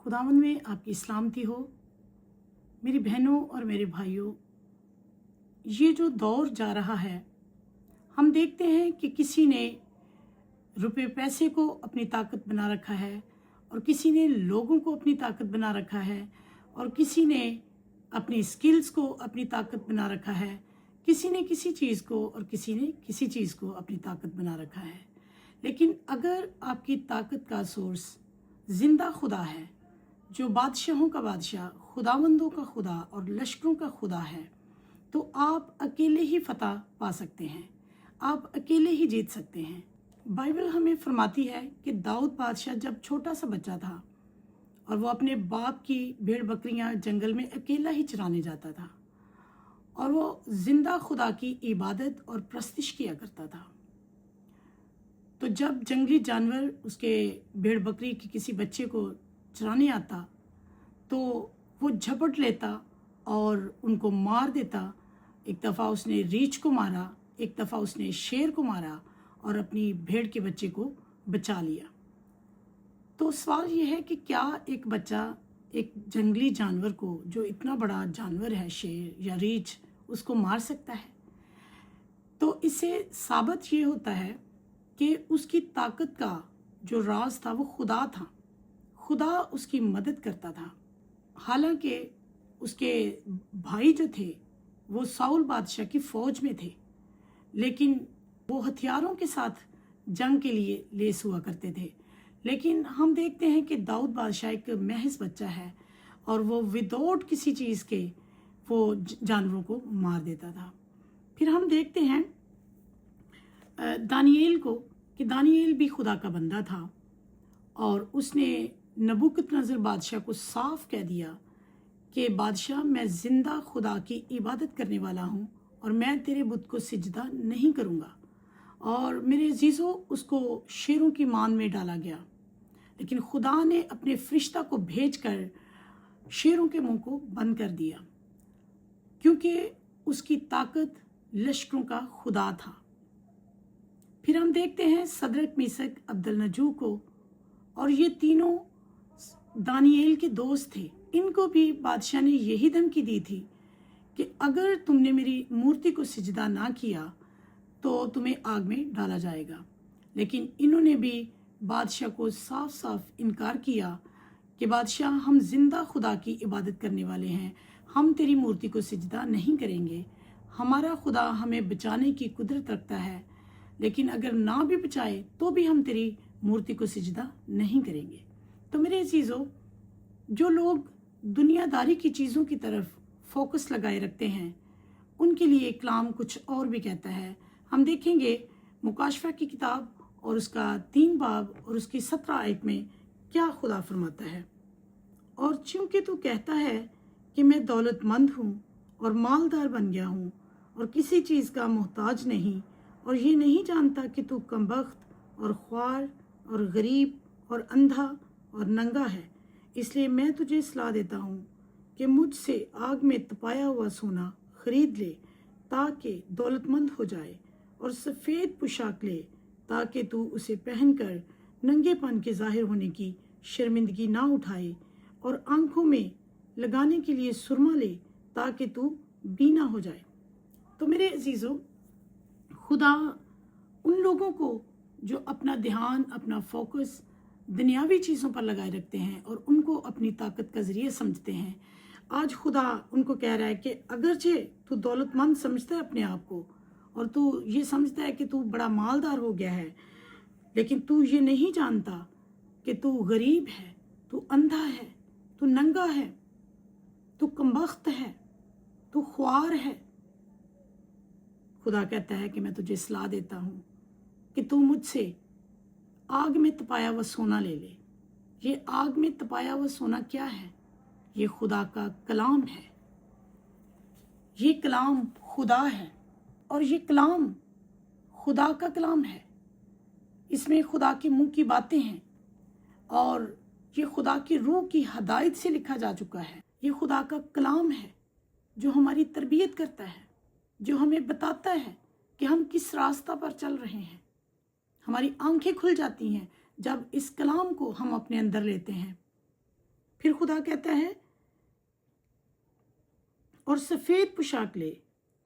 खुदावंद में आपकी सलामती हो। मेरी बहनों और मेरे भाइयों, ये जो दौर जा रहा है, हम देखते हैं कि किसी ने रुपए पैसे को अपनी ताकत बना रखा है और किसी ने लोगों को अपनी ताकत बना रखा है और किसी ने अपनी स्किल्स को अपनी ताकत बना रखा है, किसी ने किसी चीज़ को और किसी ने किसी चीज़ को अपनी ताकत बना रखा है। लेकिन अगर आपकी ताकत का सोर्स जिंदा खुदा है, जो बादशाहों का बादशाह, खुदावंदों का खुदा और लश्करों का खुदा है, तो आप अकेले ही फतह पा सकते हैं, आप अकेले ही जीत सकते हैं। बाइबल हमें फरमाती है कि दाऊद बादशाह जब छोटा सा बच्चा था और वो अपने बाप की भेड़ बकरियां जंगल में अकेला ही चराने जाता था और वो जिंदा खुदा की इबादत और प्रस्तिश किया करता था। तो जब जंगली जानवर उसके भेड़ बकरी के किसी बच्चे को चराने आता तो वो झपट लेता और उनको मार देता। एक दफ़ा उसने रीछ को मारा, एक दफ़ा उसने शेर को मारा और अपनी भेड़ के बच्चे को बचा लिया। तो सवाल ये है कि क्या एक बच्चा एक जंगली जानवर को, जो इतना बड़ा जानवर है शेर या रीछ, उसको मार सकता है? तो इससे साबित ये होता है कि उसकी ताकत का जो राज था वो खुदा था। खुदा उसकी मदद करता था। हालांकि उसके भाई जो थे वो साउल बादशाह की फ़ौज में थे, लेकिन वो हथियारों के साथ जंग के लिए लेस हुआ करते थे। लेकिन हम देखते हैं कि दाऊद बादशाह एक महज बच्चा है और वो विदाउट किसी चीज़ के वो जानवरों को मार देता था। फिर हम देखते हैं दानिएल को कि दानिएल भी खुदा का बंदा था और उसने नबूकदनेस्सर बादशाह को साफ कह दिया कि बादशाह, मैं ज़िंदा खुदा की इबादत करने वाला हूँ और मैं तेरे बुत को सिजदा नहीं करूँगा। और मेरे अजीज़ों, उसको शेरों की मान में डाला गया, लेकिन खुदा ने अपने फरिश्ता को भेजकर शेरों के मुंह को बंद कर दिया, क्योंकि उसकी ताकत लश्करों का खुदा था। फिर हम देखते हैं सदरक, मीसक, अब्दुलनजू को, और ये तीनों दानिएल के दोस्त थे। इनको भी बादशाह ने यही धमकी दी थी कि अगर तुमने मेरी मूर्ति को सिजदा ना किया तो तुम्हें आग में डाला जाएगा। लेकिन इन्होंने भी बादशाह को साफ साफ इनकार किया कि बादशाह, हम जिंदा खुदा की इबादत करने वाले हैं, हम तेरी मूर्ति को सिजदा नहीं करेंगे। हमारा खुदा हमें बचाने की कुदरत रखता है, लेकिन अगर ना भी बचाए तो भी हम तेरी मूर्ति को सिजदा नहीं करेंगे। तो मेरे अजीज़ों, जो लोग दुनियादारी की चीज़ों की तरफ फोकस लगाए रखते हैं, उनके लिए कलाम कुछ और भी कहता है। हम देखेंगे मुकाशफा की किताब और उसका 3 बाब और उसकी 17 आयत में क्या खुदा फरमाता है। और चूंकि तू कहता है कि मैं दौलतमंद हूँ और मालदार बन गया हूँ और किसी चीज़ का मोहताज नहीं, और ये नहीं जानता कि तू कमबख्त और ख्वार और गरीब और अंधा और नंगा है, इसलिए मैं तुझे सलाह देता हूँ कि मुझसे आग में तपाया हुआ सोना खरीद ले ताकि दौलतमंद हो जाए, और सफ़ेद पोशाक ले ताकि तू उसे पहनकर नंगेपन के ज़ाहिर होने की शर्मिंदगी ना उठाए, और आंखों में लगाने के लिए सुरमा ले ताकि तू बीना हो जाए। तो मेरे अजीज़ों, खुदा उन लोगों को जो अपना ध्यान, अपना फोकस दुनियावी चीज़ों पर लगाए रखते हैं और उनको अपनी ताकत का ज़रिए समझते हैं, आज खुदा उनको कह रहा है कि अगरचे तू दौलतमंद समझता है अपने आप को और तू ये समझता है कि तू बड़ा मालदार हो गया है, लेकिन तू ये नहीं जानता कि तू गरीब है, तू अंधा है, तू नंगा है, तू कमबख्त है, तू ख्वार है। खुदा कहता है कि मैं तुझे सलाह देता हूँ कि तू मुझसे आग में तपाया हुआ सोना ले ले। ये आग में तपाया हुआ सोना क्या है? ये खुदा का कलाम है। ये कलाम खुदा है और ये कलाम खुदा का कलाम है। इसमें खुदा के मुंह की बातें हैं और ये खुदा की रूह की हदायत से लिखा जा चुका है। ये खुदा का कलाम है जो हमारी तरबियत करता है, जो हमें बताता है कि हम किस रास्ता पर चल रहे हैं। हमारी आंखें खुल जाती हैं जब इस कलाम को हम अपने अंदर लेते हैं। फिर खुदा कहता है और सफ़ेद पोशाक ले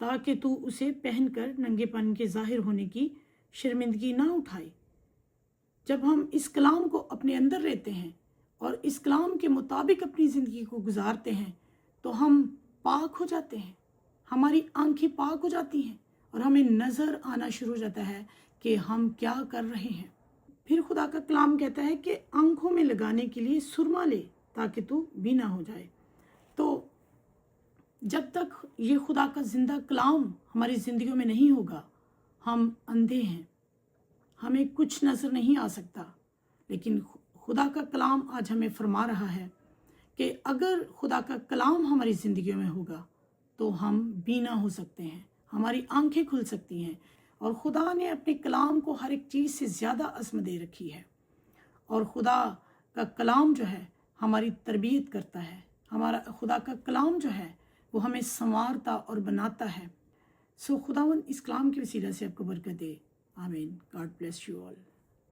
ताकि तू उसे पहनकर नंगेपन के ज़ाहिर होने की शर्मिंदगी ना उठाए। जब हम इस कलाम को अपने अंदर रहते हैं और इस कलाम के मुताबिक अपनी ज़िंदगी को गुजारते हैं तो हम पाक हो जाते हैं, हमारी आंखें पाक हो जाती हैं और हमें नज़र आना शुरू हो जाता है कि हम क्या कर रहे हैं। फिर खुदा का कलाम कहता है कि आंखों में लगाने के लिए सुरमा ले ताकि तू बीना हो जाए। तो जब तक ये खुदा का ज़िंदा कलाम हमारी ज़िंदगियों में नहीं होगा, हम अंधे हैं, हमें कुछ नज़र नहीं आ सकता। लेकिन खुदा का कलाम आज हमें फरमा रहा है कि अगर खुदा का कलाम हमारी ज़िंदगियों में होगा तो हम बीना हो सकते हैं, हमारी आंखें खुल सकती हैं। और खुदा ने अपने कलाम को हर एक चीज़ से ज़्यादा अज़मत दे रखी है। और खुदा का कलाम जो है हमारी तरबियत करता है, हमारा खुदा का कलाम जो है वो हमें संवारता और बनाता है। सो खुदावंद इस कलाम के वसीला से आपको बरकत दे। आमीन। God bless you all.